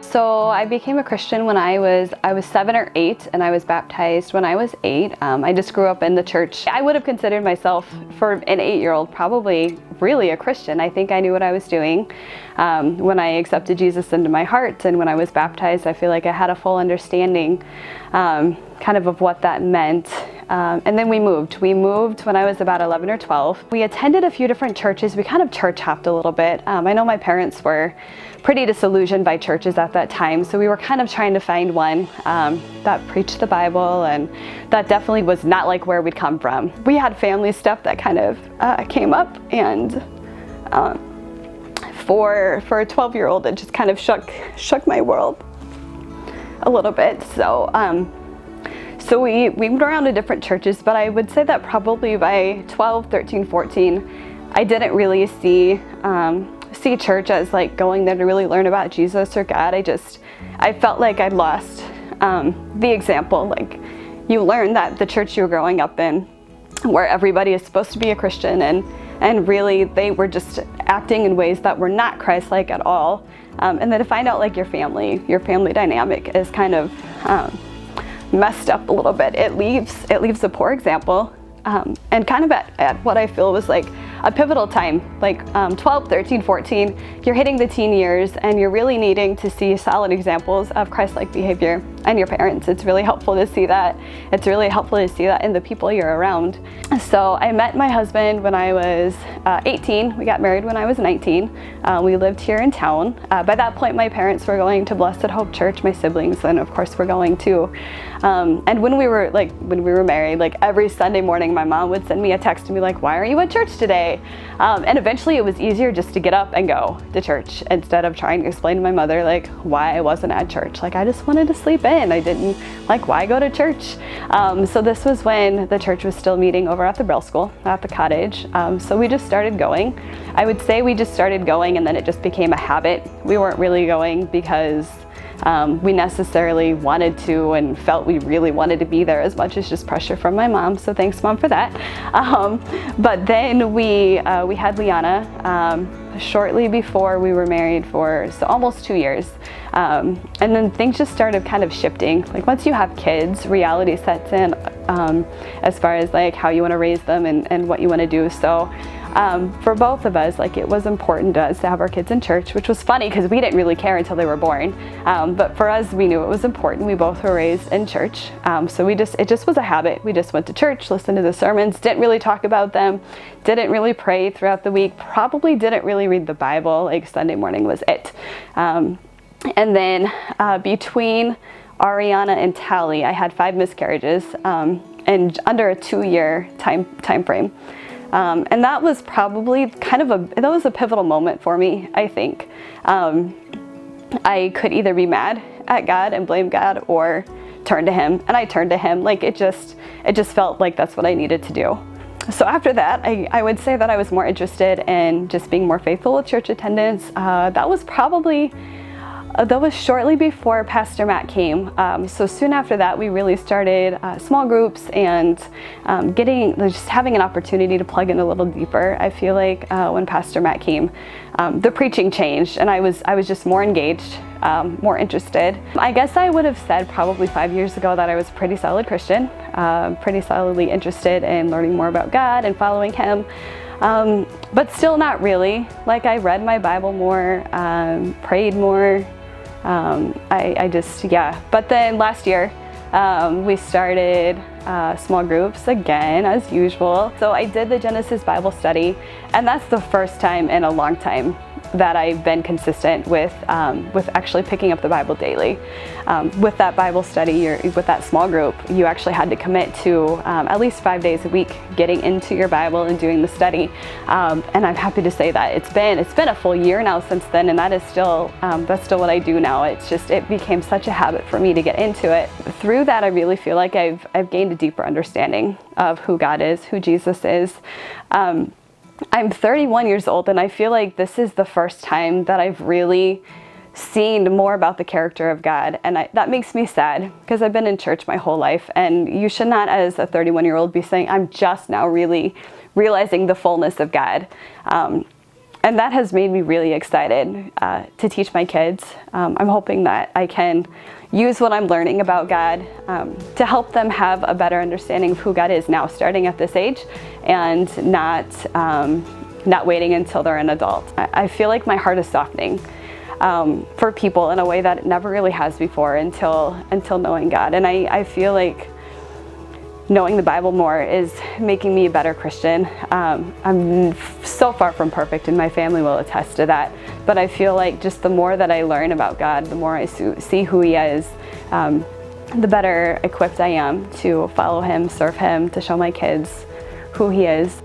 So I became a Christian when I was 7 or 8, and I was baptized when I was 8. I just grew up in the church. I would have considered myself, for an 8-year-old, probably really a Christian. I think I knew what I was doing when I accepted Jesus into my heart, and when I was baptized, I feel like I had a full understanding kind of what that meant. And then we moved. We moved when I was about 11 or 12. We attended a few different churches. We kind of church hopped a little bit. I know my parents were pretty disillusioned by churches at that time, so we were kind of trying to find one that preached the Bible, and that definitely was not like where we'd come from. We had family stuff that kind of came up, and for a 12-year-old, it just kind of shook my world a little bit. So we moved around to different churches, but I would say that probably by 12, 13, 14, I didn't really see church as like going there to really learn about Jesus or God. I felt like I'd lost the example. Like, you learn that the church you were growing up in, where everybody is supposed to be a Christian, and really they were just acting in ways that were not Christ-like at all. And then to find out like your family dynamic is kind of messed up a little bit. It leaves a poor example, and kind of at what I feel was like a pivotal time, like 12, 13, 14, you're hitting the teen years, and you're really needing to see solid examples of Christ-like behavior and your parents. It's really helpful to see that. It's really helpful to see that in the people you're around. So I met my husband when I was 18. We got married when I was 19. We lived here in town. By that point, my parents were going to Blessed Hope Church, my siblings, and of course, were going too. And when we were married, like every Sunday morning, my mom would send me a text and be like, "Why aren't you at church today?" And eventually it was easier just to get up and go to church instead of trying to explain to my mother like why I wasn't at church. Like, I just wanted to sleep in. I didn't like, why go to church? So this was when the church was still meeting over at the Braille School at the cottage. So we just started going. I would say we just started going, and then it just became a habit. We weren't really going because we necessarily wanted to and felt we really wanted to be there, as much as just pressure from my mom. So thanks, Mom, for that. But then we had Liana shortly before we were married for almost 2 years. And then things just started kind of shifting. Like, once you have kids, reality sets in as far as like how you want to raise them and what you want to do. So for both of us, like, it was important to us to have our kids in church, which was funny because we didn't really care until they were born. But for us, we knew it was important. We both were raised in church. So it just was a habit. We just went to church, listened to the sermons, didn't really talk about them, didn't really pray throughout the week, probably didn't really read the Bible. Like, Sunday morning was it. And then between Ariana and Tally, I had 5 miscarriages and under a 2-year time frame. And that was probably that was a pivotal moment for me, I think. I could either be mad at God and blame God, or turn to Him, and I turned to Him. Like, it just felt like that's what I needed to do. So after that, I would say that I was more interested in just being more faithful with church attendance. That was shortly before Pastor Matt came. So soon after that, we really started small groups and just having an opportunity to plug in a little deeper. I feel like when Pastor Matt came, the preaching changed, and I was just more engaged, more interested. I guess I would have said probably 5 years ago that I was a pretty solid Christian, pretty solidly interested in learning more about God and following Him. But still not really. Like, I read my Bible more, prayed more. But then last year, we started small groups again, as usual. So I did the Genesis Bible study, and that's the first time in a long time that I've been consistent with actually picking up the Bible daily. With that Bible study, with that small group, you actually had to commit to at least 5 days a week getting into your Bible and doing the study. And I'm happy to say that it's been a full year now since then, and that's still what I do now. It became such a habit for me to get into it. Through that, I really feel like I've gained a deeper understanding of who God is, who Jesus is. I'm 31 years old, and I feel like this is the first time that I've really seen more about the character of God, and that makes me sad because I've been in church my whole life, and you should not, as a 31-year-old, be saying, I'm just now really realizing the fullness of God. And that has made me really excited to teach my kids. I'm hoping that I can use what I'm learning about God to help them have a better understanding of who God is now, starting at this age, and not waiting until they're an adult. I feel like my heart is softening for people in a way that it never really has before until knowing God. And I feel like knowing the Bible more is making me a better Christian. I'm so far from perfect, and my family will attest to that. But I feel like just the more that I learn about God, the more I see who He is, the better equipped I am to follow Him, serve Him, to show my kids who He is.